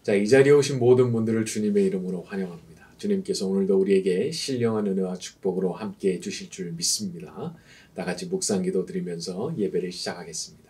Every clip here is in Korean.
자, 이 자리에 오신 모든 분들을 주님의 이름으로 환영합니다. 주님께서 오늘도 우리에게 신령한 은혜와 축복으로 함께해 주실 줄 믿습니다. 다 같이 묵상기도 드리면서 예배를 시작하겠습니다.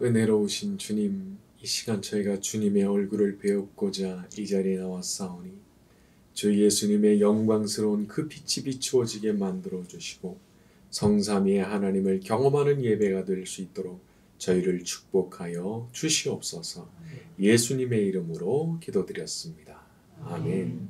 은혜로우신 주님, 이 시간 저희가 주님의 얼굴을 배우고자 이 자리에 나왔사오니 주 예수님의 영광스러운 그 빛이 비추어지게 만들어 주시고 성삼위의 하나님을 경험하는 예배가 될 수 있도록 저희를 축복하여 주시옵소서. 예수님의 이름으로 기도드렸습니다. 아멘.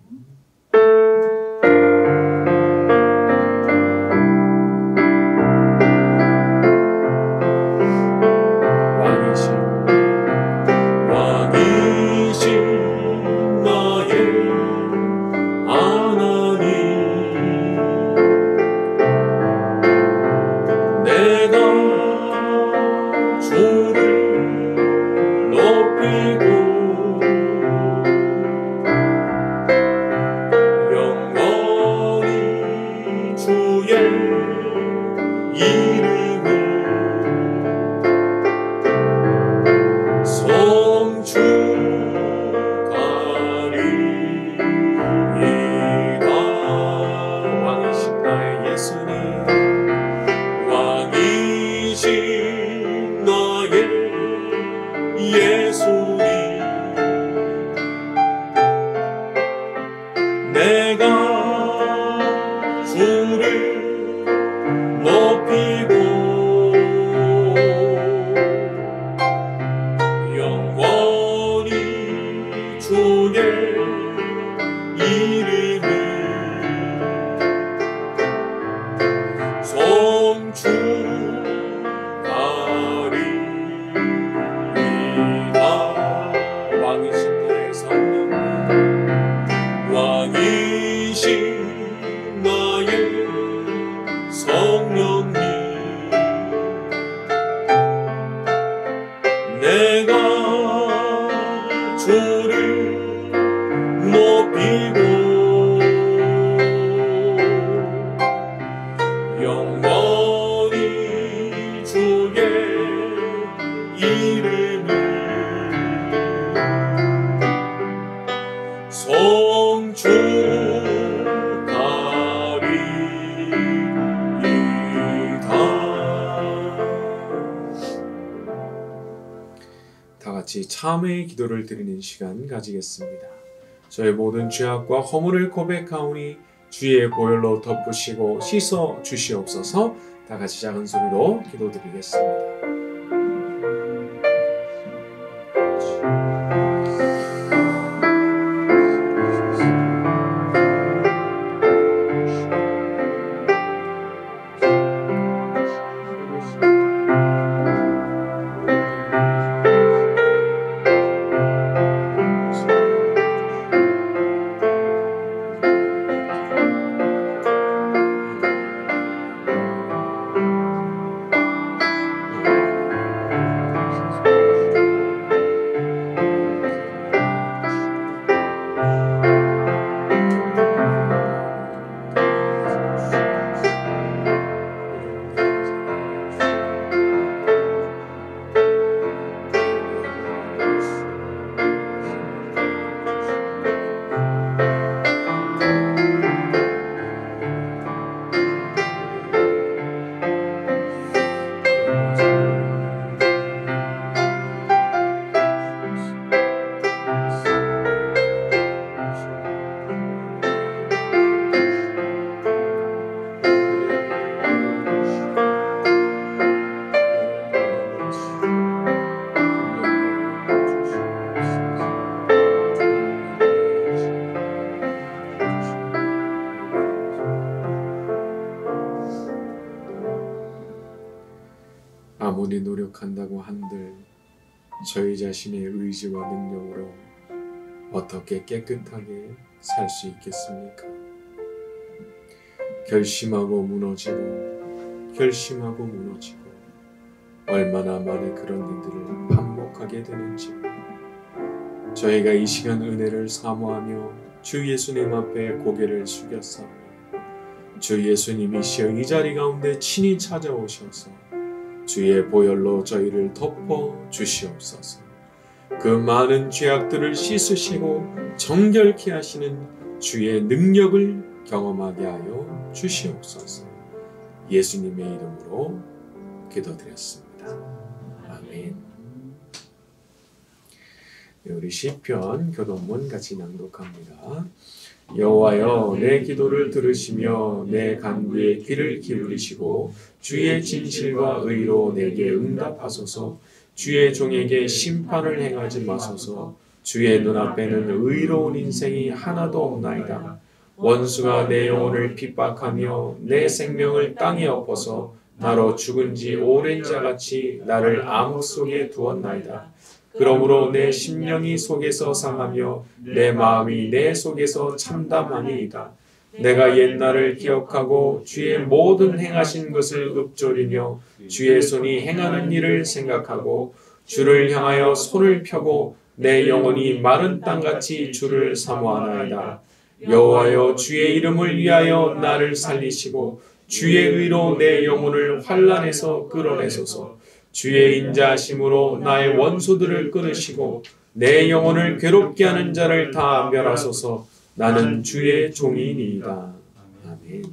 참회의 기도를 드리는 시간 가지겠습니다. 저의 모든 죄악과 허물을 고백하오니 주의 보혈로 덮으시고 씻어 주시옵소서. 다 같이 작은 소리로 기도드리겠습니다. 아무리 노력한다고 한들 저희 자신의 의지와 능력으로 어떻게 깨끗하게 살 수 있겠습니까? 결심하고 무너지고 얼마나 많은 그런 일들을 반복하게 되는지 저희가 이 시간 은혜를 사모하며 주 예수님 앞에 고개를 숙였사오니 주 예수님이시여 이 자리 가운데 친히 찾아오셔서 주의 보혈로 저희를 덮어 주시옵소서. 그 많은 죄악들을 씻으시고 정결케 하시는 주의 능력을 경험하게 하여 주시옵소서. 예수님의 이름으로 기도드렸습니다. 아멘. 우리 시편 교독문 같이 낭독합니다. 여호와여 내 기도를 들으시며 내 간구에 귀를 기울이시고 주의 진실과 의로 내게 응답하소서. 주의 종에게 심판을 행하지 마소서. 주의 눈앞에는 의로운 인생이 하나도 없나이다. 원수가 내 영혼을 핍박하며 내 생명을 땅에 엎어서 나로 죽은 지 오랜 자같이 나를 암흑 속에 두었나이다. 그러므로 내 심령이 속에서 상하며 내 마음이 내 속에서 참담하니이다. 내가 옛날을 기억하고 주의 모든 행하신 것을 읊조리며 주의 손이 행하는 일을 생각하고 주를 향하여 손을 펴고 내 영혼이 마른 땅같이 주를 사모하나이다. 여호와여 주의 이름을 위하여 나를 살리시고 주의 의로 내 영혼을 환난에서 끌어내소서. 주의 인자하심으로 나의 원수들을 끊으시고 내 영혼을 괴롭게 하는 자를 다 멸하소서. 나는 주의 종이니이다. 아멘.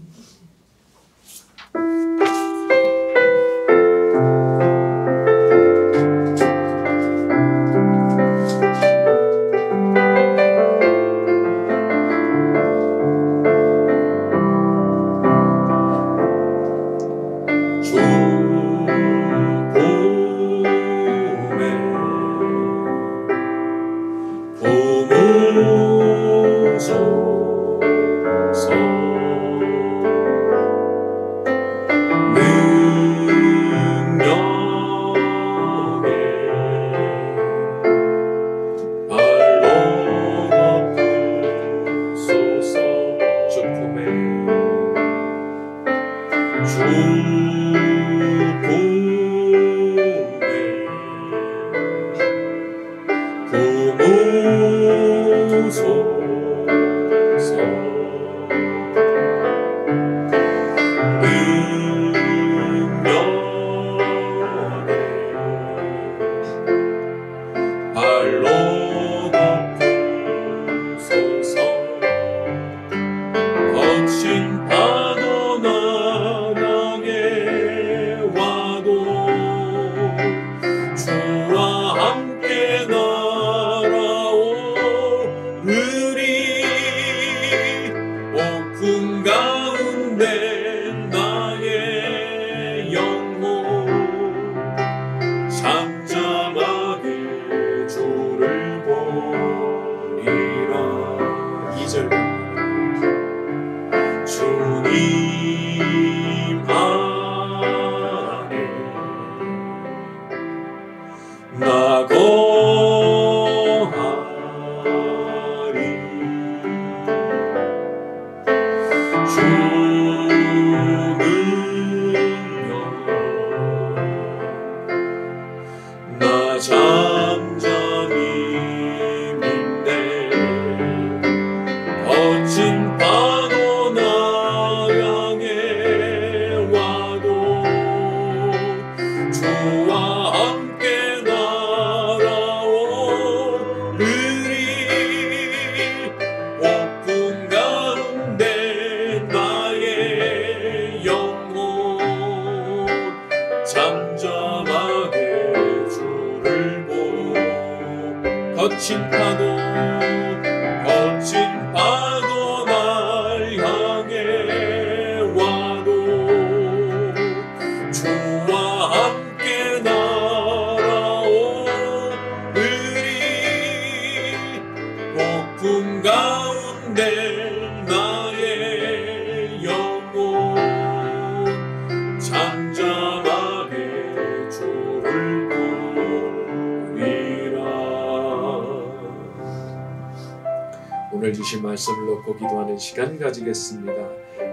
오늘 주신 말씀을 놓고 기도하는 시간 가지겠습니다.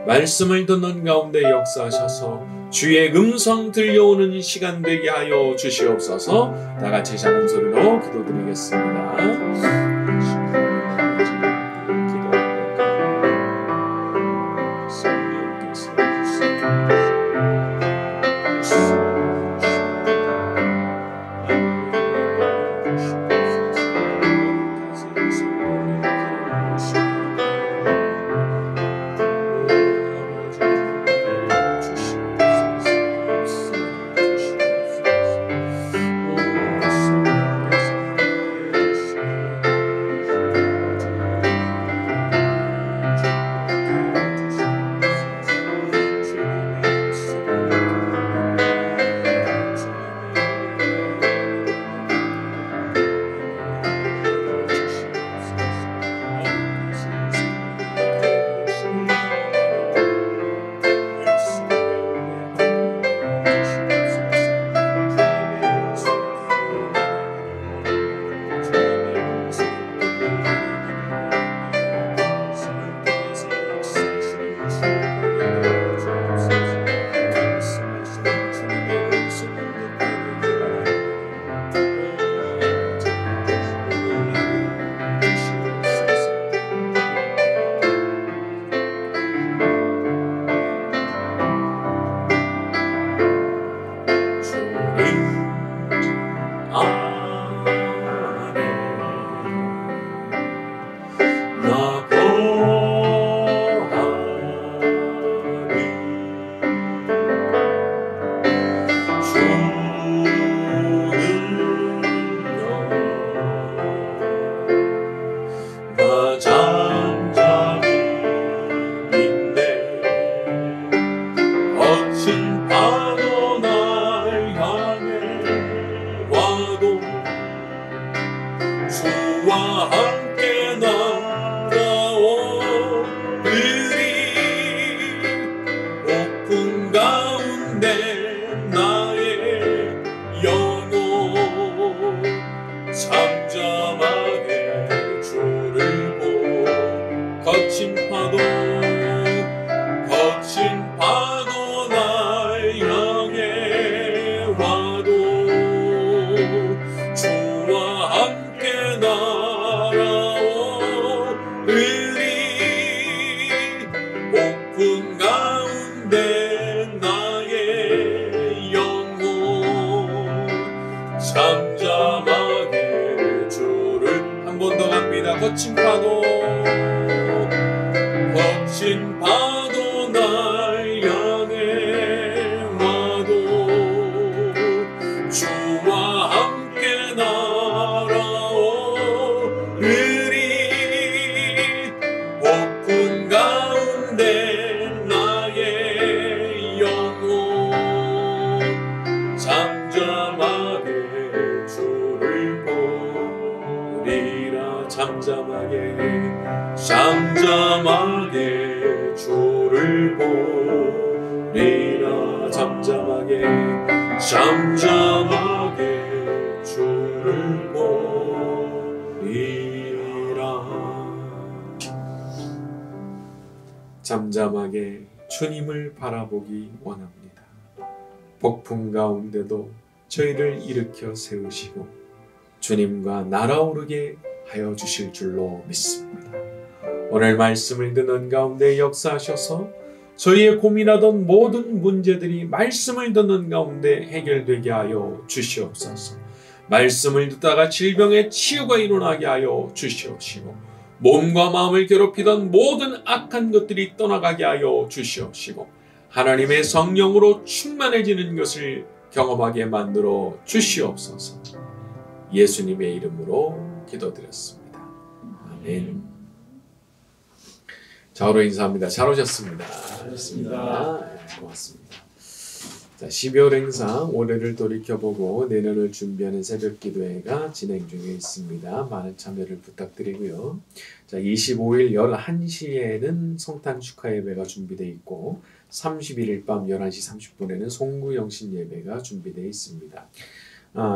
말씀을 듣는 가운데 역사하셔서 주의 음성 들려오는 시간 되게 하여 주시옵소서. 다 같이 작은 소리로 기도드리겠습니다. 거친 파도 날 향해 와도 주와 함께 날아오르리. 폭풍 가운데 나의 영혼 잠잠하게 주를 보리라. 잠잠하게 주를 보리라. 잠잠하게 주를 보리라. 잠잠하게 주님을 바라보기 원합니다. 폭풍 가운데도 저희를 일으켜 세우시고 주님과 날아오르게 하여 주실 줄로 믿습니다. 오늘 말씀을 듣는 가운데 역사하셔서 저희의 고민하던 모든 문제들이 말씀을 듣는 가운데 해결되게 하여 주시옵소서. 말씀을 듣다가 질병의 치유가 일어나게 하여 주시옵시고 몸과 마음을 괴롭히던 모든 악한 것들이 떠나가게 하여 주시옵시고 하나님의 성령으로 충만해지는 것을 경험하게 만들어 주시옵소서. 예수님의 이름으로 기도드렸습니다. 아멘. 좌우로 인사합니다. 잘 오셨습니다. 고맙습니다. 고맙습니다. 자, 12월 행사 올해를 돌이켜보고 내년을 준비하는 새벽 기도회가 진행 중에 있습니다. 많은 참여를 부탁드리고요. 자, 25일 11시에는 성탄 축하 예배가 준비되어 있고 31일 밤 11시 30분에는 송구 영신 예배가 준비되어 있습니다.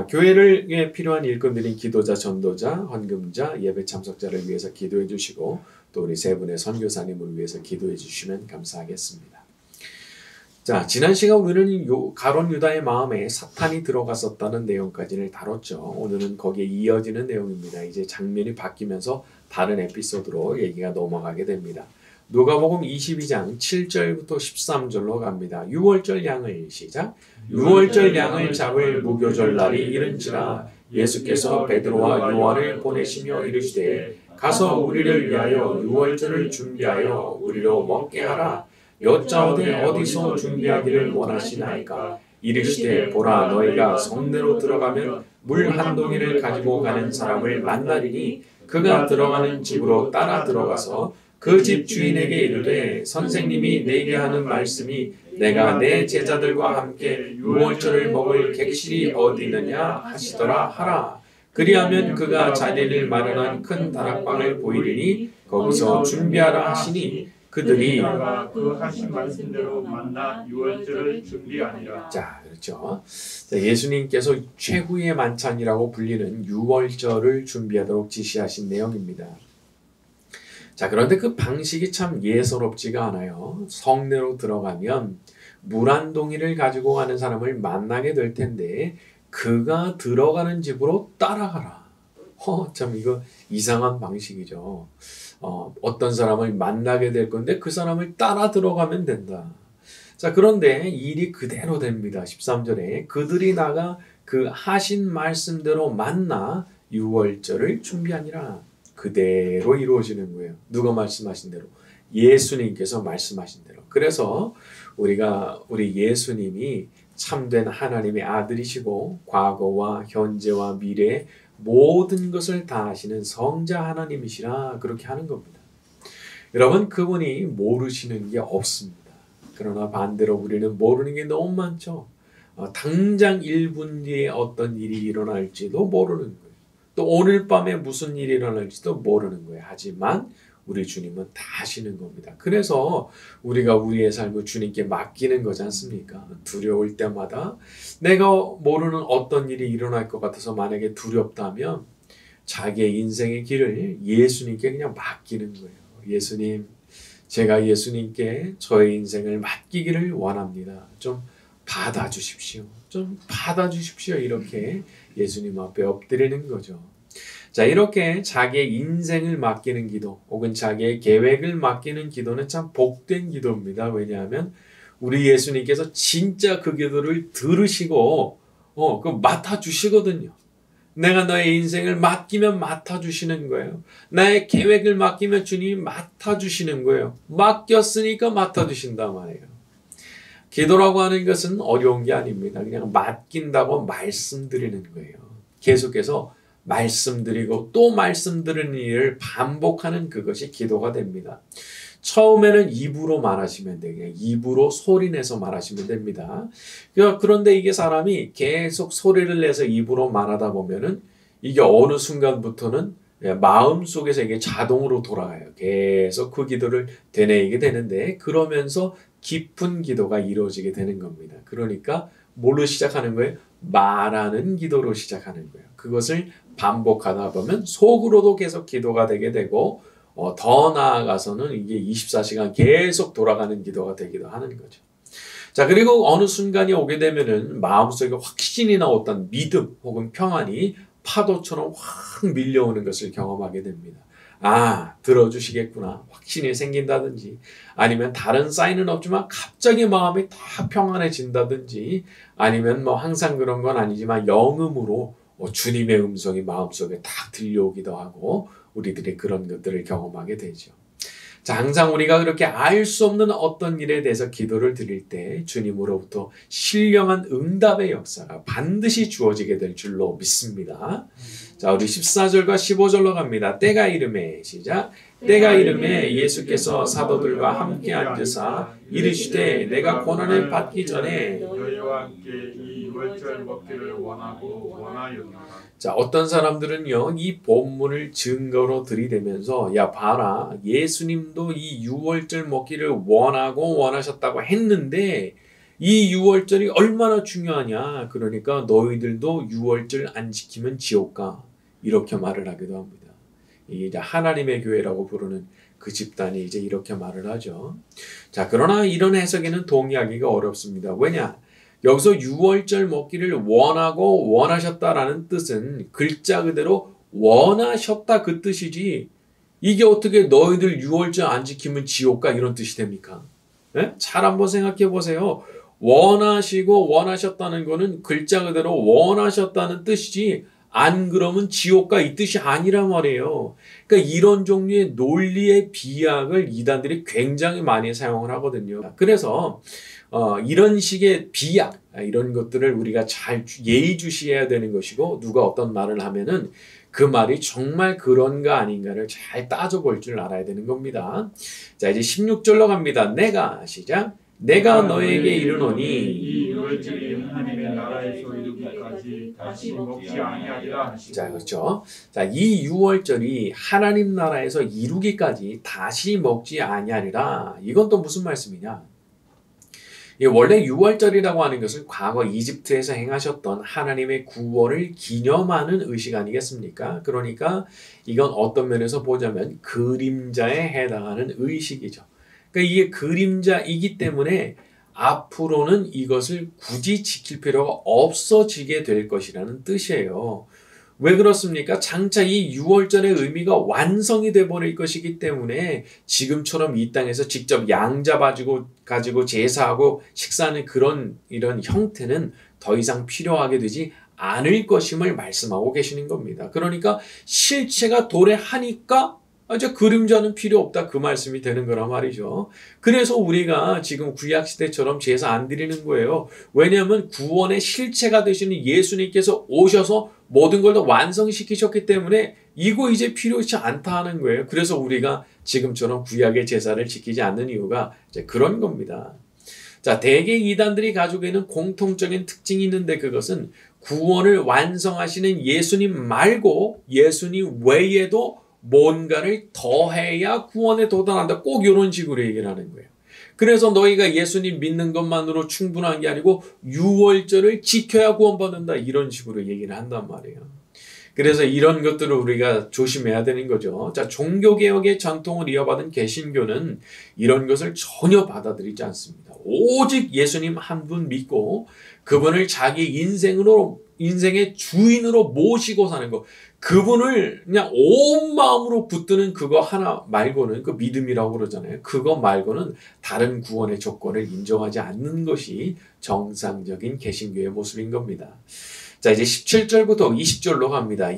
교회를 필요한 일꾼들인 기도자, 전도자, 헌금자, 예배 참석자를 위해서 기도해 주시고 또 우리 세 분의 선교사님을 위해서 기도해 주시면 감사하겠습니다. 자, 지난 시간 우리는 가룟 유다의 마음에 사탄이 들어갔었다는 내용까지를 다뤘죠. 오늘은 거기에 이어지는 내용입니다. 이제 장면이 바뀌면서 다른 에피소드로 얘기가 넘어가게 됩니다. 누가복음 22장 7절부터 13절로 갑니다. 유월절 양을 시작. 유월절 양을 잡을 무교절 날이 이른지라 예수께서 베드로와 요한을 보내시며 이르시되 가서 우리를 위하여 유월절을 준비하여 우리로 먹게 하라. 여짜오되 어디서 준비하기를 원하시나이까. 이르시되 보라 너희가 성내로 들어가면 물 한 동이를 가지고 가는 사람을 만나리니 그가 들어가는 집으로 따라 들어가서 그 집 주인에게 이르되 선생님이 내게 하는 말씀이 내가 내 제자들과 함께 유월절을 먹을 객실이 어디 있느냐 하시더라 하라. 그리하면 그가 자리를 마련한 큰 다락방을 보이리니 거기서 준비하라 하시니 그들이 그 하신 말씀대로 만나 유월절을 준비하니라. 자, 그렇죠. 자, 예수님께서 최후의 만찬이라고 불리는 유월절을 준비하도록 지시하신 내용입니다. 자, 그런데 그 방식이 참 예사롭지가 않아요. 성내로 들어가면 물 한 동이를 가지고 가는 사람을 만나게 될 텐데 그가 들어가는 집으로 따라가라. 참 이거 이상한 방식이죠. 어떤 사람을 만나게 될 건데 그 사람을 따라 들어가면 된다. 자, 그런데 일이 그대로 됩니다. 13절에 그들이 나가 그 하신 말씀대로 만나 유월절을 준비하니라. 그대로 이루어지는 거예요. 누가 말씀하신 대로? 예수님께서 말씀하신 대로. 그래서 우리 예수님이 참된 하나님의 아들이시고 과거와 현재와 미래의 모든 것을 다 아시는 성자 하나님이시라 그렇게 하는 겁니다. 여러분, 그분이 모르시는 게 없습니다. 그러나 반대로 우리는 모르는 게 너무 많죠. 당장 1분 뒤에 어떤 일이 일어날지도 모르는 거예요. 또 오늘 밤에 무슨 일이 일어날지도 모르는 거예요. 하지만 우리 주님은 다 아시는 겁니다. 그래서 우리가 우리의 삶을 주님께 맡기는 거지 않습니까? 두려울 때마다 내가 모르는 어떤 일이 일어날 것 같아서 만약에 두렵다면 자기의 인생의 길을 예수님께 그냥 맡기는 거예요. 예수님, 제가 예수님께 저의 인생을 맡기기를 원합니다. 좀 받아주십시오. 좀 받아주십시오. 이렇게 예수님 앞에 엎드리는 거죠. 자, 이렇게 자기의 인생을 맡기는 기도 혹은 자기의 계획을 맡기는 기도는 참 복된 기도입니다. 왜냐하면 우리 예수님께서 진짜 그 기도를 들으시고 그 맡아주시거든요. 내가 너의 인생을 맡기면 맡아주시는 거예요. 나의 계획을 맡기면 주님이 맡아주시는 거예요. 맡겼으니까 맡아주신단 말이에요. 기도라고 하는 것은 어려운 게 아닙니다. 그냥 맡긴다고 말씀드리는 거예요. 계속해서 말씀드리고 또 말씀드리는 일을 반복하는 그것이 기도가 됩니다. 처음에는 입으로 말하시면 돼요. 그냥 입으로 소리내서 말하시면 됩니다. 그런데 이게 사람이 계속 소리를 내서 입으로 말하다 보면은 이게 어느 순간부터는 마음속에서 이게 자동으로 돌아가요. 계속 그 기도를 되뇌이게 되는데 그러면서 깊은 기도가 이루어지게 되는 겁니다. 그러니까 뭘로 시작하는 거예요? 말하는 기도로 시작하는 거예요. 그것을 반복하다 보면 속으로도 계속 기도가 되게 되고 더 나아가서는 이게 24시간 계속 돌아가는 기도가 되기도 하는 거죠. 자, 그리고 어느 순간이 오게 되면은 마음속에 확신이나 어떤 믿음 혹은 평안이 파도처럼 확 밀려오는 것을 경험하게 됩니다. 들어주시겠구나. 확신이 생긴다든지 아니면 다른 사인은 없지만 갑자기 마음이 다 평안해진다든지 아니면 항상 그런 건 아니지만 영음으로 주님의 음성이 마음속에 딱 들려오기도 하고 우리들이 그런 것들을 경험하게 되죠. 자, 항상 우리가 그렇게 알 수 없는 어떤 일에 대해서 기도를 드릴 때 주님으로부터 신령한 응답의 역사가 반드시 주어지게 될 줄로 믿습니다. 자, 우리 14절과 15절로 갑니다. 때가 이름에 시작. 때가 이름에 예수께서 사도들과 함께 앉으사 이르시되 내가 고난을 받기 전에 너희와 함께 이 유월절 먹기를 원하였노라. 자, 어떤 사람들은요, 이 본문을 증거로 들이대면서 야 봐라, 예수님도 이 유월절 먹기를 원하고 원하셨다고 했는데 이 유월절이 얼마나 중요하냐. 그러니까 너희들도 유월절 안 지키면 지옥 가. 이렇게 말을 하기도 합니다. 이게 이제 하나님의 교회라고 부르는 그 집단이 이제 이렇게 말을 하죠. 자, 그러나 이런 해석에는 동의하기가 어렵습니다. 왜냐? 여기서 유월절 먹기를 원하고 원하셨다라는 뜻은 글자 그대로 원하셨다 그 뜻이지, 이게 어떻게 너희들 유월절 안 지키면 지옥 가 이런 뜻이 됩니까? 예? 잘 한번 생각해 보세요. 원하시고 원하셨다는 거는 글자 그대로 원하셨다는 뜻이지, 안 그러면 지옥 가 이 뜻이 아니란 말이에요. 그러니까 이런 종류의 논리의 비약을 이단들이 굉장히 많이 사용을 하거든요. 그래서 이런 식의 비약, 이런 것들을 우리가 잘 예의주시해야 되는 것이고, 누가 어떤 말을 하면은 그 말이 정말 그런가 아닌가를 잘 따져볼 줄 알아야 되는 겁니다. 자, 이제 16절로 갑니다. 시작. 내가 너에게 이르노니. 이 유월절이 하나님의 나라에서 이르기까지 다시 먹지 아니하리라 하시고. 자, 그렇죠. 자, 이 유월절이 하나님 나라에서 이루기까지 다시 먹지 아니하리라. 이건 또 무슨 말씀이냐? 원래 유월절이라고 하는 것은 과거 이집트에서 행하셨던 하나님의 구원을 기념하는 의식 아니겠습니까? 그러니까 이건 어떤 면에서 보자면 그림자에 해당하는 의식이죠. 그러니까 이게 그림자이기 때문에 앞으로는 이것을 굳이 지킬 필요가 없어지게 될 것이라는 뜻이에요. 왜 그렇습니까? 장차 이 유월절의 의미가 완성이 돼 버릴 것이기 때문에 지금처럼 이 땅에서 직접 양 잡아가지고 제사하고 식사하는 이런 형태는 더 이상 필요하게 되지 않을 것임을 말씀하고 계시는 겁니다. 그러니까 실체가 도래하니까 이제 그림자는 필요 없다, 그 말씀이 되는 거란 말이죠. 그래서 우리가 지금 구약시대처럼 제사 안 드리는 거예요. 왜냐하면 구원의 실체가 되시는 예수님께서 오셔서 모든 걸 다 완성시키셨기 때문에 이거 이제 필요치 않다 하는 거예요. 그래서 우리가 지금처럼 구약의 제사를 지키지 않는 이유가 이제 그런 겁니다. 자, 대개 이단들이 가지고 있는 공통적인 특징이 있는데, 그것은 구원을 완성하시는 예수님 말고 예수님 외에도 뭔가를 더해야 구원에 도달한다. 꼭 이런 식으로 얘기를 하는 거예요. 그래서 너희가 예수님 믿는 것만으로 충분한 게 아니고 유월절을 지켜야 구원받는다, 이런 식으로 얘기를 한단 말이에요. 그래서 이런 것들을 우리가 조심해야 되는 거죠. 자, 종교개혁의 전통을 이어받은 개신교는 이런 것을 전혀 받아들이지 않습니다. 오직 예수님 한 분 믿고 그분을 자기 인생의 주인으로 모시고 사는 것, 그분을 그냥 온 마음으로 붙드는 그거 하나 말고는, 그 믿음이라고 그러잖아요. 그거 말고는 다른 구원의 조건을 인정하지 않는 것이 정상적인 개신교의 모습인 겁니다. 자, 이제 17절부터 20절로 갑니다.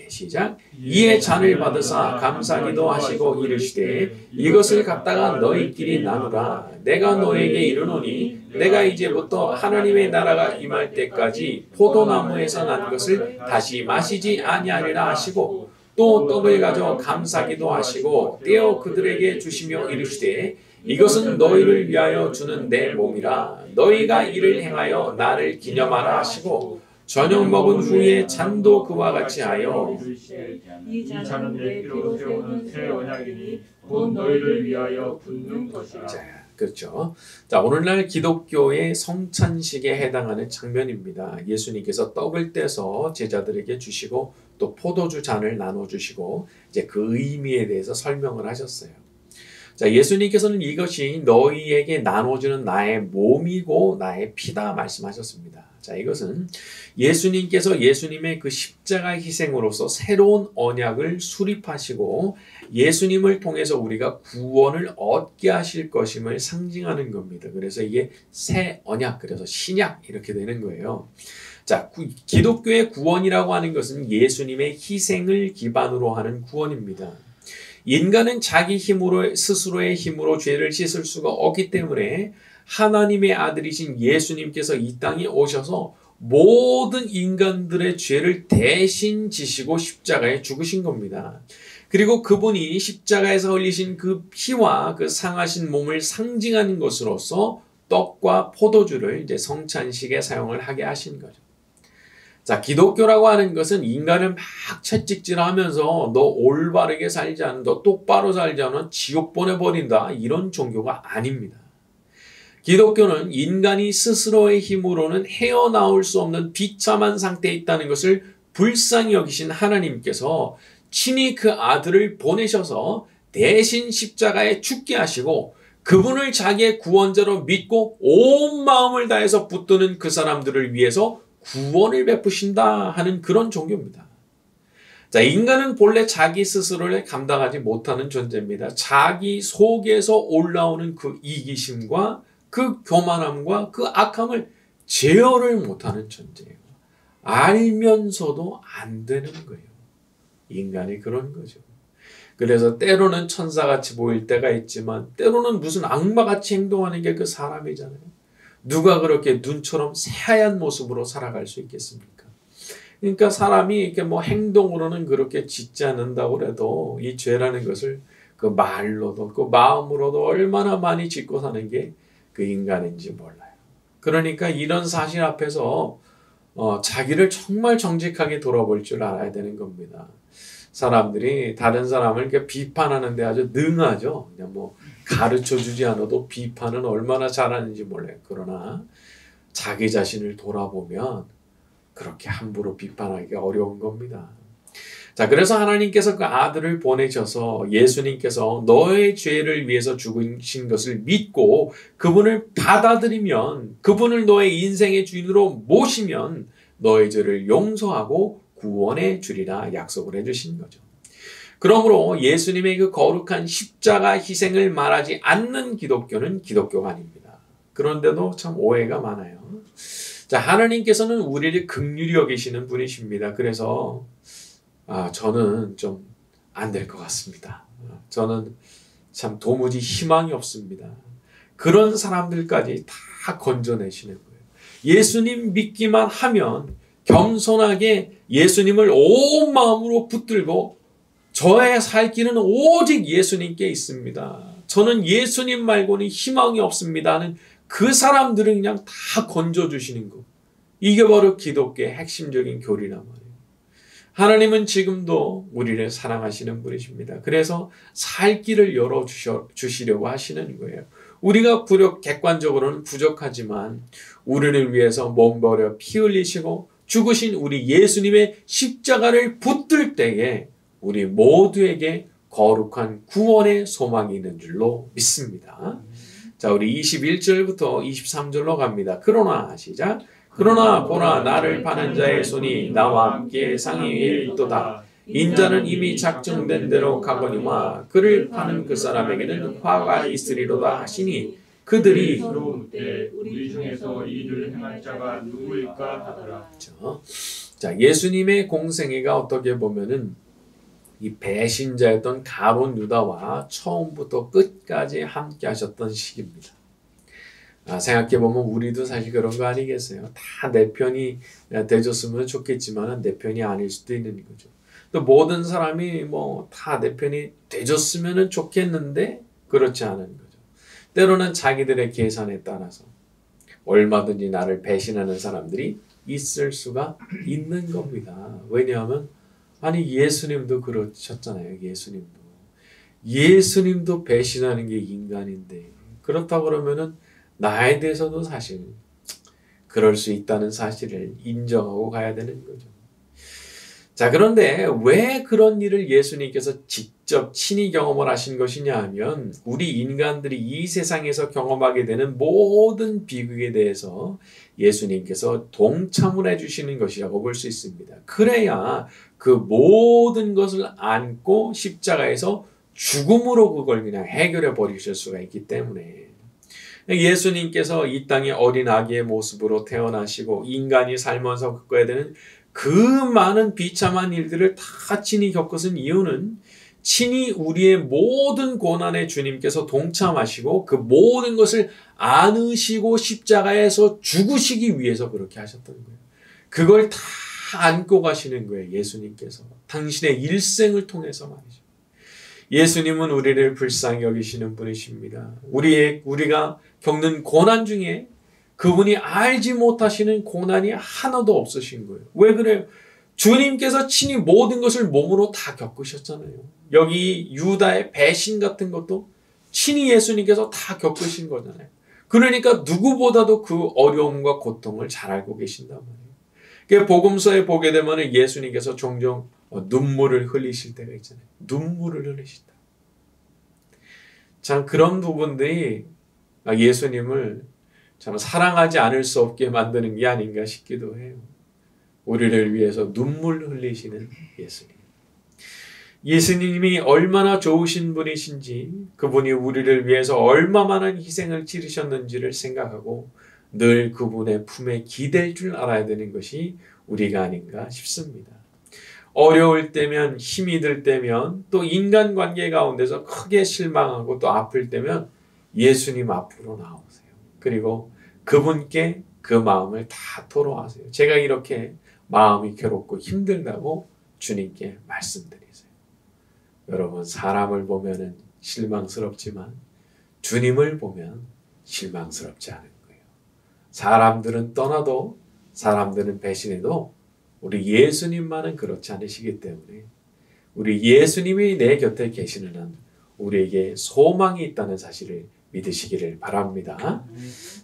시작. 이에 잔을 받으사 감사기도 하시고 이르시되 이것을 갖다가 너희끼리 나누라. 내가 너에게 이르노니 내가 이제부터 하나님의 나라가 임할 때까지 포도나무에서 난 것을 다시 마시지 아니하리라 하시고, 또 떡을 가져 감사기도 하시고 떼어 그들에게 주시며 이르시되 이것은 너희를 위하여 주는 내 몸이라. 너희가 이를 행하여 나를 기념하라 하시고, 저녁 먹은 후에 잔도 그와 같이 하여 이 잔은 내 피로 세우는 새 언약이니 곧 너희를 위하여 붓는 것이라. 자, 그렇죠. 자, 오늘날 기독교의 성찬식에 해당하는 장면입니다. 예수님께서 떡을 떼서 제자들에게 주시고 또 포도주 잔을 나눠주시고 이제 그 의미에 대해서 설명을 하셨어요. 자, 예수님께서는 이것이 너희에게 나눠주는 나의 몸이고 나의 피다 말씀하셨습니다. 자, 이것은 예수님께서 예수님의 그 십자가 희생으로서 새로운 언약을 수립하시고 예수님을 통해서 우리가 구원을 얻게 하실 것임을 상징하는 겁니다. 그래서 이게 새 언약, 그래서 신약 이렇게 되는 거예요. 자, 기독교의 구원이라고 하는 것은 예수님의 희생을 기반으로 하는 구원입니다. 인간은 자기 힘으로, 스스로의 힘으로 죄를 씻을 수가 없기 때문에 하나님의 아들이신 예수님께서 이 땅에 오셔서 모든 인간들의 죄를 대신 지시고 십자가에 죽으신 겁니다. 그리고 그분이 십자가에서 흘리신 그 피와 그 상하신 몸을 상징하는 것으로서 떡과 포도주를 이제 성찬식에 사용을 하게 하신 거죠. 자, 기독교라고 하는 것은 인간을 막 채찍질하면서 너 올바르게 살지 않은, 너 똑바로 살지 않으면 지옥 보내버린다, 이런 종교가 아닙니다. 기독교는 인간이 스스로의 힘으로는 헤어나올 수 없는 비참한 상태에 있다는 것을 불쌍히 여기신 하나님께서 친히 그 아들을 보내셔서 대신 십자가에 죽게 하시고 그분을 자기의 구원자로 믿고 온 마음을 다해서 붙드는 그 사람들을 위해서 구원을 베푸신다 하는 그런 종교입니다. 자, 인간은 본래 자기 스스로를 감당하지 못하는 존재입니다. 자기 속에서 올라오는 그 이기심과 그 교만함과 그 악함을 제어를 못하는 존재예요. 알면서도 안 되는 거예요. 인간이 그런 거죠. 그래서 때로는 천사같이 보일 때가 있지만 때로는 무슨 악마같이 행동하는 게 그 사람이잖아요. 누가 그렇게 눈처럼 새하얀 모습으로 살아갈 수 있겠습니까? 그러니까 사람이 이렇게 뭐 행동으로는 그렇게 짓지 않는다고 해도 이 죄라는 것을 그 말로도 그 마음으로도 얼마나 많이 짓고 사는 게 그 인간인지 몰라요. 그러니까 이런 사실 앞에서 자기를 정말 정직하게 돌아볼 줄 알아야 되는 겁니다. 사람들이 다른 사람을 이렇게 비판하는데 아주 능하죠. 그냥 뭐 가르쳐 주지 않아도 비판은 얼마나 잘하는지 몰라요. 그러나 자기 자신을 돌아보면 그렇게 함부로 비판하기가 어려운 겁니다. 자, 그래서 하나님께서 그 아들을 보내셔서 예수님께서 너의 죄를 위해서 죽으신 것을 믿고 그분을 받아들이면 그분을 너의 인생의 주인으로 모시면 너의 죄를 용서하고 구원해 주리라 약속을 해주신 거죠. 그러므로 예수님의 그 거룩한 십자가 희생을 말하지 않는 기독교는 기독교가 아닙니다. 그런데도 참 오해가 많아요. 자, 하나님께서는 우리를 긍휼히 여기시는 분이십니다. 그래서 저는 좀 안 될 것 같습니다. 저는 참 도무지 희망이 없습니다. 그런 사람들까지 다 건져내시는 거예요. 예수님 믿기만 하면 겸손하게 예수님을 온 마음으로 붙들고 저의 살 길은 오직 예수님께 있습니다. 저는 예수님 말고는 희망이 없습니다 하는 그 사람들은 그냥 다 건져주시는 거. 이게 바로 기독교의 핵심적인 교리란 말이에요. 하나님은 지금도 우리를 사랑하시는 분이십니다. 그래서 살 길을 열어주시려고 하시는 거예요. 우리가 객관적으로는 부족하지만 우리를 위해서 몸 버려 피 흘리시고 죽으신 우리 예수님의 십자가를 붙들 때에 우리 모두에게 거룩한 구원의 소망이 있는 줄로 믿습니다. 자, 우리 21절부터 23절로 갑니다. 그러나 시작. 그러나 보라 나를 파는 자의 손이 나와 함께 상의 위에 있도다. 인자는 이미 작정된 대로 가거니와 그를 파는 그 사람에게는 화가 있으리로다 하시니 그들이 서로 묻되 우리 중에서 이를 행할 자가 누구일까 하더라. 자, 예수님의 공생애가 어떻게 보면은 이 배신자였던 가룟 유다와 처음부터 끝까지 함께 하셨던 시기입니다. 생각해보면 우리도 사실 그런 거 아니겠어요? 다 내 편이 돼줬으면 좋겠지만 내 편이 아닐 수도 있는 거죠. 또 모든 사람이 뭐 다 내 편이 돼줬으면 좋겠는데 그렇지 않은 거죠. 때로는 자기들의 계산에 따라서 얼마든지 나를 배신하는 사람들이 있을 수가 있는 겁니다. 왜냐하면 예수님도 그러셨잖아요. 예수님도 배신하는 게 인간인데 그렇다고 그러면은 나에 대해서도 사실 그럴 수 있다는 사실을 인정하고 가야 되는 거죠. 자, 그런데 왜 그런 일을 예수님께서 직접 친히 경험을 하신 것이냐 하면 우리 인간들이 이 세상에서 경험하게 되는 모든 비극에 대해서 예수님께서 동참을 해주시는 것이라고 볼 수 있습니다. 그래야 그 모든 것을 안고 십자가에서 죽음으로 그걸 그냥 해결해 버리실 수가 있기 때문에 예수님께서 이 땅에 어린 아기의 모습으로 태어나시고 인간이 살면서 겪어야 되는 그 많은 비참한 일들을 다 친히 겪으신 이유는 친히 우리의 모든 고난에 주님께서 동참하시고 그 모든 것을 안으시고 십자가에서 죽으시기 위해서 그렇게 하셨던 거예요. 그걸 다 안고 가시는 거예요. 예수님께서 당신의 일생을 통해서 말이죠. 예수님은 우리를 불쌍히 여기시는 분이십니다. 우리가 겪는 고난 중에 그분이 알지 못하시는 고난이 하나도 없으신 거예요. 왜 그래요? 주님께서 친히 모든 것을 몸으로 다 겪으셨잖아요. 여기 유다의 배신 같은 것도 친히 예수님께서 다 겪으신 거잖아요. 그러니까 누구보다도 그 어려움과 고통을 잘 알고 계신단 말이에요. 그 복음서에 보게 되면 예수님께서 종종 눈물을 흘리실 때가 있잖아요. 눈물을 흘리신다. 참 그런 부분들이 예수님을 참 사랑하지 않을 수 없게 만드는 게 아닌가 싶기도 해요. 우리를 위해서 눈물 흘리시는 예수님. 예수님이 얼마나 좋으신 분이신지, 그분이 우리를 위해서 얼마나 희생을 치르셨는지를 생각하고 늘 그분의 품에 기댈 줄 알아야 되는 것이 우리가 아닌가 싶습니다. 어려울 때면, 힘이 들 때면, 또 인간관계 가운데서 크게 실망하고 또 아플 때면 예수님 앞으로 나오세요. 그리고 그분께 그 마음을 다 토로하세요. 제가 이렇게 마음이 괴롭고 힘들다고 주님께 말씀드리세요. 여러분, 사람을 보면 실망스럽지만 주님을 보면 실망스럽지 않은 거예요. 사람들은 떠나도, 사람들은 배신해도 우리 예수님만은 그렇지 않으시기 때문에 우리 예수님이 내 곁에 계시는 한 우리에게 소망이 있다는 사실을 믿으시기를 바랍니다.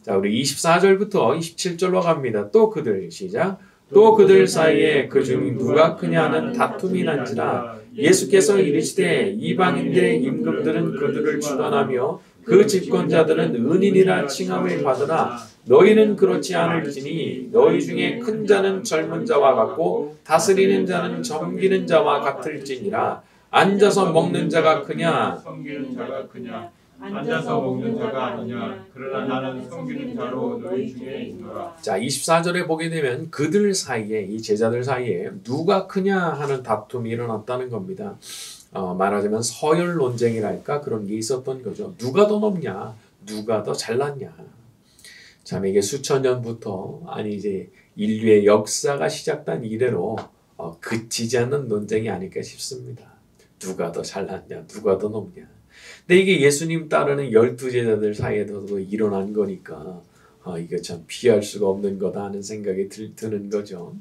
자, 우리 24절부터 27절로 갑니다. 또 그들, 시작. 또 그들 사이에 그중 누가 크냐 하는 다툼이 난지라 예수께서 이르시되 이방인들의 임금들은 그들을 주관하며 그 집권자들은 은인이라 칭함을 받으나 너희는 그렇지 않을지니 너희 중에 큰 자는 젊은 자와 같고 다스리는 자는 섬기는 자와 같을지니라. 앉아서 먹는 자가 크냐 섬기는 자가 크냐 앉아서 먹는 자가 아니냐 그러나 나는 섬기는 자로 너희 중에 있노라. 자, 24절에 보게 되면 그들 사이에, 이 제자들 사이에 누가 크냐 하는 다툼이 일어났다는 겁니다. 말하자면 서열 논쟁이랄까 그런 게 있었던 거죠. 누가 더 높냐, 누가 더 잘났냐. 참 이게 수천 년부터, 아니 이제 인류의 역사가 시작된 이래로 그치지 않는 논쟁이 아닐까 싶습니다. 누가 더 잘났냐, 누가 더 높냐. 근데 이게 예수님 따르는 12제자들 사이에도 일어난 거니까 이거 참 피할 수가 없는 거다 하는 생각이 드는 거죠.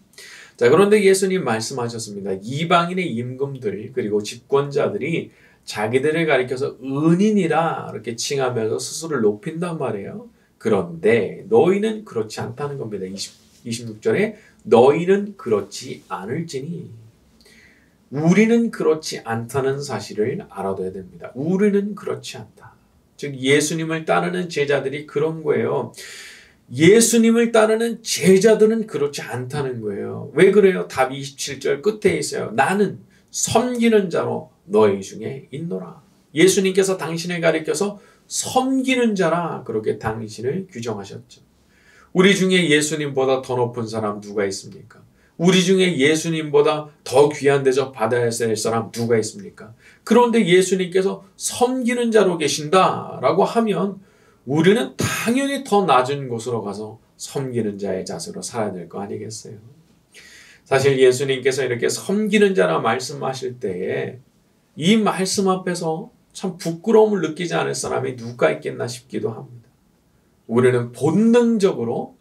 자, 그런데 예수님 말씀하셨습니다. 이방인의 임금들 그리고 집권자들이 자기들을 가리켜서 은인이라 이렇게 칭하면서 스스로를 높인단 말이에요. 그런데 너희는 그렇지 않다는 겁니다. 26절에 너희는 그렇지 않을지니, 우리는 그렇지 않다는 사실을 알아둬야 됩니다. 우리는 그렇지 않다. 즉 예수님을 따르는 제자들이 그런 거예요. 예수님을 따르는 제자들은 그렇지 않다는 거예요. 왜 그래요? 답 27절 끝에 있어요. 나는 섬기는 자로 너희 중에 있노라. 예수님께서 당신을 가리켜서 섬기는 자라 그렇게 당신을 규정하셨죠. 우리 중에 예수님보다 더 높은 사람 누가 있습니까? 우리 중에 예수님보다 더 귀한 대접 받아야 될 사람 누가 있습니까? 그런데 예수님께서 섬기는 자로 계신다라고 하면 우리는 당연히 더 낮은 곳으로 가서 섬기는 자의 자세로 살아야 될 거 아니겠어요? 사실 예수님께서 이렇게 섬기는 자라 말씀하실 때에 이 말씀 앞에서 참 부끄러움을 느끼지 않을 사람이 누가 있겠나 싶기도 합니다. 우리는 본능적으로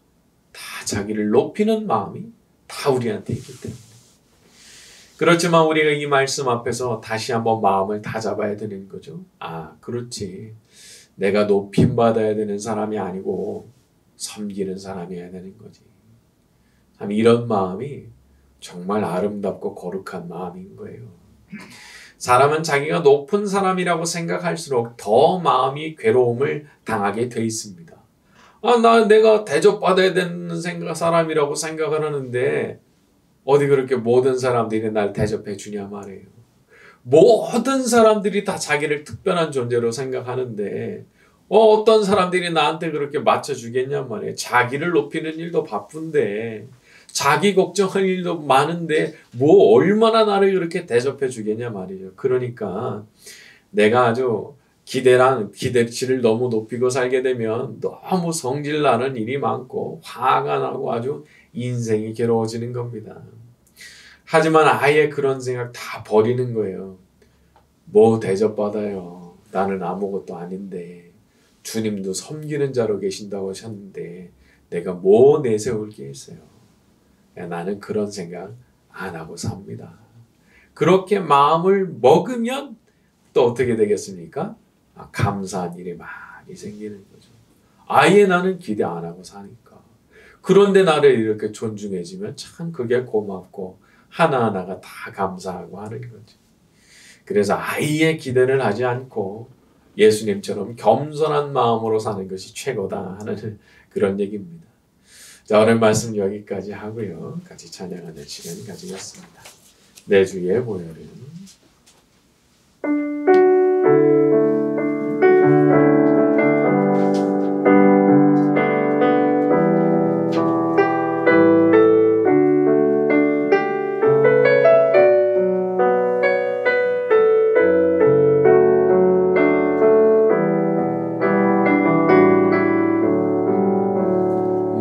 다 자기를 높이는 마음이 다 우리한테 있기 때문에. 그렇지만 우리가 이 말씀 앞에서 다시 한번 마음을 다잡아야 되는 거죠. 아, 그렇지. 내가 높임 받아야 되는 사람이 아니고 섬기는 사람이어야 되는 거지. 참 이런 마음이 정말 아름답고 거룩한 마음인 거예요. 사람은 자기가 높은 사람이라고 생각할수록 더 마음이 괴로움을 당하게 돼 있습니다. 내가 대접받아야 되는 사람이라고 생각을 하는데 어디 그렇게 모든 사람들이 날 대접해 주냐 말이에요. 모든 사람들이 다 자기를 특별한 존재로 생각하는데 어떤 사람들이 나한테 그렇게 맞춰주겠냐 말이에요. 자기를 높이는 일도 바쁜데 자기 걱정할 일도 많은데 뭐 얼마나 나를 그렇게 대접해 주겠냐 말이죠. 그러니까 내가 아주 기대치를 너무 높이고 살게 되면 너무 성질나는 일이 많고 화가 나고 아주 인생이 괴로워지는 겁니다. 하지만 아예 그런 생각 다 버리는 거예요. 뭐 대접받아요. 나는 아무것도 아닌데 주님도 섬기는 자로 계신다고 하셨는데 내가 뭐 내세울 게 있어요. 나는 그런 생각 안 하고 삽니다. 그렇게 마음을 먹으면 또 어떻게 되겠습니까? 감사한 일이 많이 생기는 거죠. 아예 나는 기대 안 하고 사니까. 그런데 나를 이렇게 존중해주면 참 그게 고맙고 하나하나가 다 감사하고 하는 거지. 그래서 아예 기대를 하지 않고 예수님처럼 겸손한 마음으로 사는 것이 최고다 하는 그런 얘기입니다. 자, 오늘 말씀 여기까지 하고요. 같이 찬양하는 시간 가지겠습니다. 내 주의 보혈은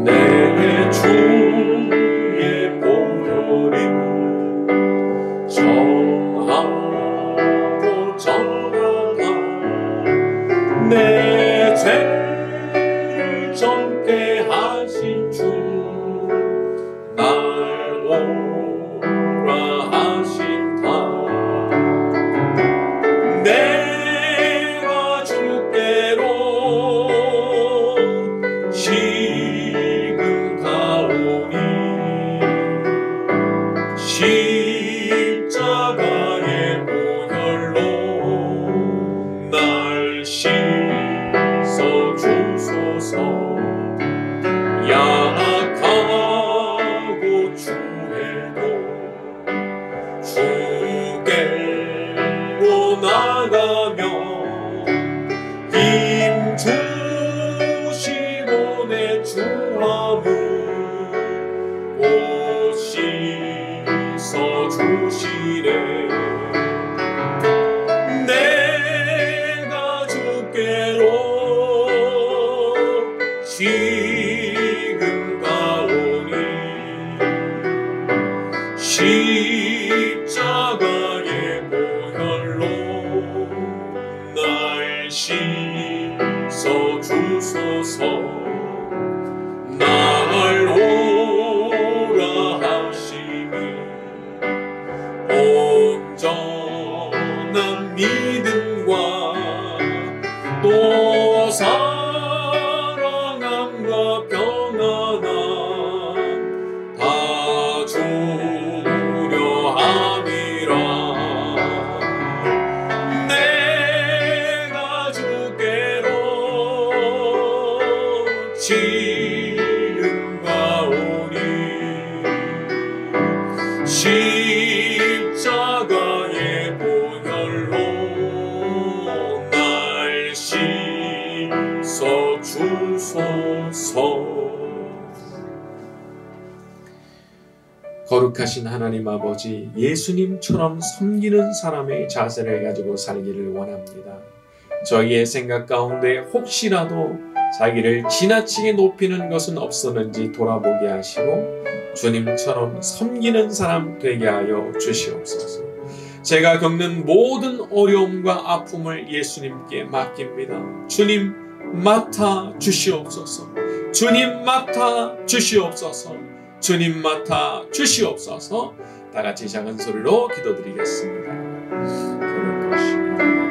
내 주의 보혈이 정하고 정하다 내 죄를 정케 하신 주 날 오라 하신다 내가 주께로 지금 가오니 십자가의 보혈로 날 씻어 주소서 약하고 추해도 주께로 나가며 힘 주시고 내 주함을 곧 씻어 주시네 내가 주께로 지금 가오니 십자가의 보혈로 날 씻어 주소서 날 오라 하시니 온전한 믿음과 또 사랑함과 평안함 다 주려 함이라 내가 주께로 지금 가오니 십자가의 보혈로 날 씻어 주소서 거룩하신 하나님 아버지, 예수님처럼 섬기는 사람의 자세를 가지고 살기를 원합니다. 저희의 생각 가운데 혹시라도 자기를 지나치게 높이는 것은 없었는지 돌아보게 하시고 주님처럼 섬기는 사람 되게 하여 주시옵소서. 제가 겪는 모든 어려움과 아픔을 예수님께 맡깁니다. 주님 맡아 주시옵소서. 주님 맡아 주시옵소서. 주님 맡아 주시옵소서. 다 같이 작은 소리로 기도드리겠습니다. 거룩하신 하나님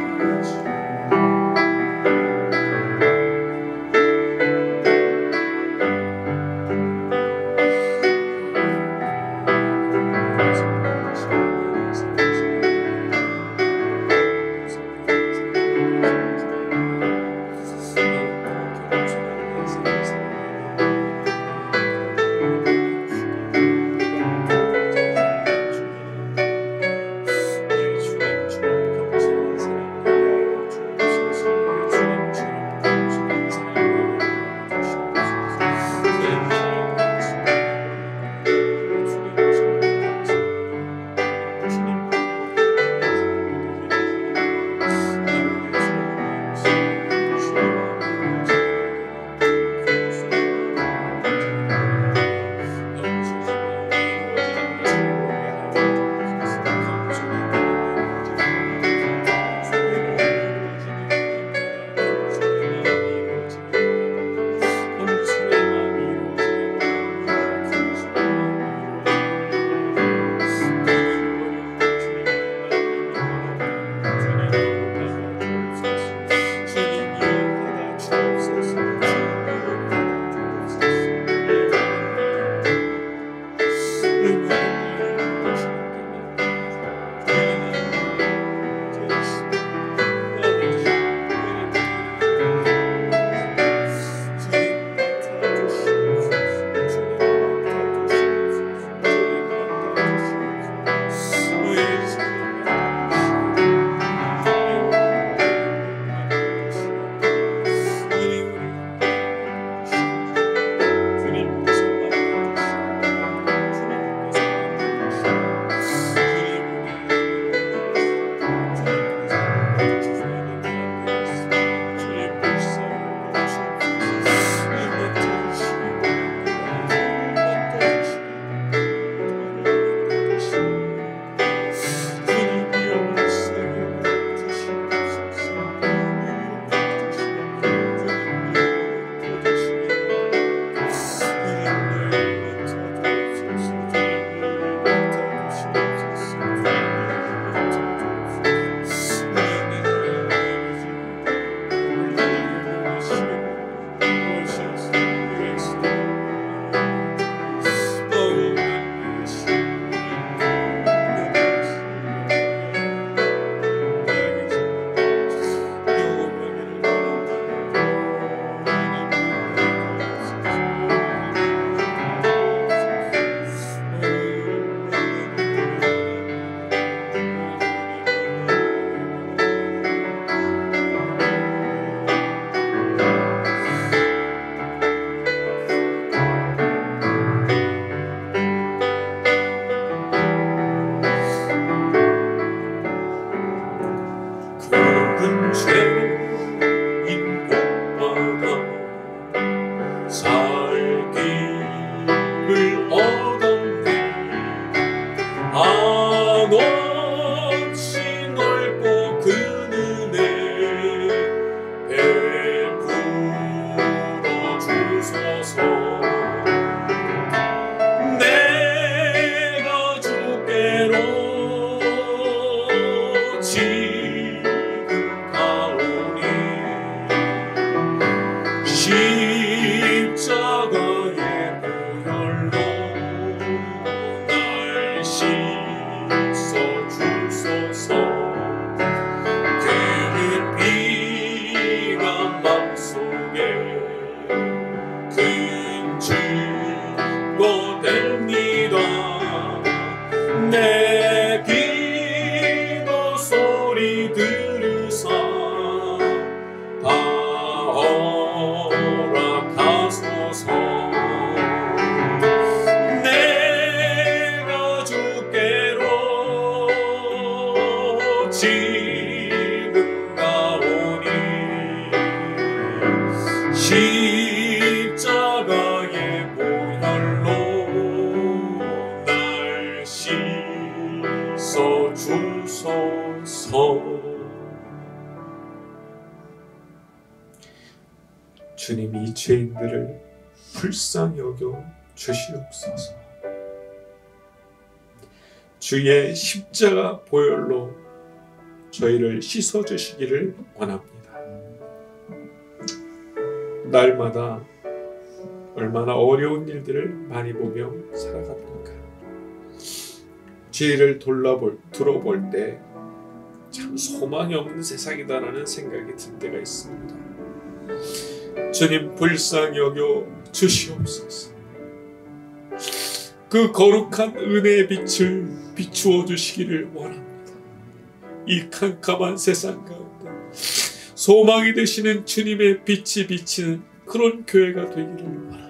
몹시 넓고 그 은혜 베풀어 주소서. 내가 주께로 지금 가오니 십자가의 보혈로 날 씻어 주소서. 그 피가 맘속에 큰 증거 됩니다. 내 기도 소리 들으사 다 허락하소서. 내가 주께로 지금 가오니 십자가의 보혈로 날 씻어 주소서. 주님, 이 죄인들을 불쌍히 여겨 주시옵소서. 주의 십자가 보혈로 저희를 씻어 주시기를 원합니다. 날마다 얼마나 어려운 일들을 많이 보며 살아갑니까? 죄를 들어볼 때 참 소망이 없는 세상이다라는 생각이 들 때가 있습니다. 주님, 불쌍히 여겨 주시옵소서. 그 거룩한 은혜의 빛을 비추어 주시기를 원합니다. 이 캄캄한 세상 가운데 소망이 되시는 주님의 빛이 비치는 그런 교회가 되기를 원합니다.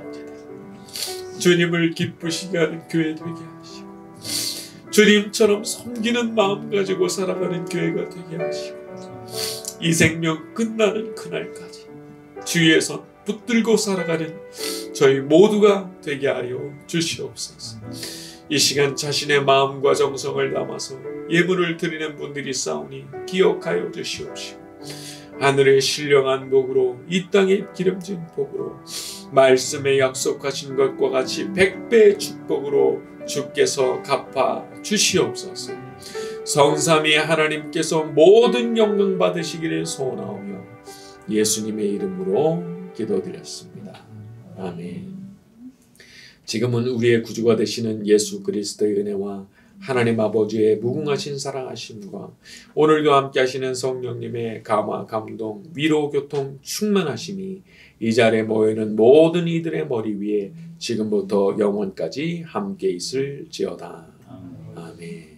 주님을 기쁘시게 하는 교회 되게 하시고 주님처럼 섬기는 마음 가지고 살아가는 교회가 되게 하시고 이 생명 끝나는 그날까지 주의 손 붙들고 살아가는 저희 모두가 되게 하여 주시옵소서. 이 시간 자신의 마음과 정성을 담아서 예물을 드리는 분들이 싸우니 기억하여 주시옵시고 하늘의 신령한 복으로 이 땅의 기름진 복으로 말씀에 약속하신 것과 같이 100배의 축복으로 주께서 갚아 주시옵소서. 성삼위 하나님께서 모든 영광 받으시기를 소원하오며 예수님의 이름으로 기도드렸습니다. 아멘. 지금은 우리의 구주가 되시는 예수 그리스도의 은혜와 하나님 아버지의 무궁하신 사랑하심과 오늘도 함께 하시는 성령님의 감화, 감동, 위로, 교통, 충만하심이 이 자리에 모여있는 모든 이들의 머리 위에 지금부터 영원까지 함께 있을지어다. 아멘.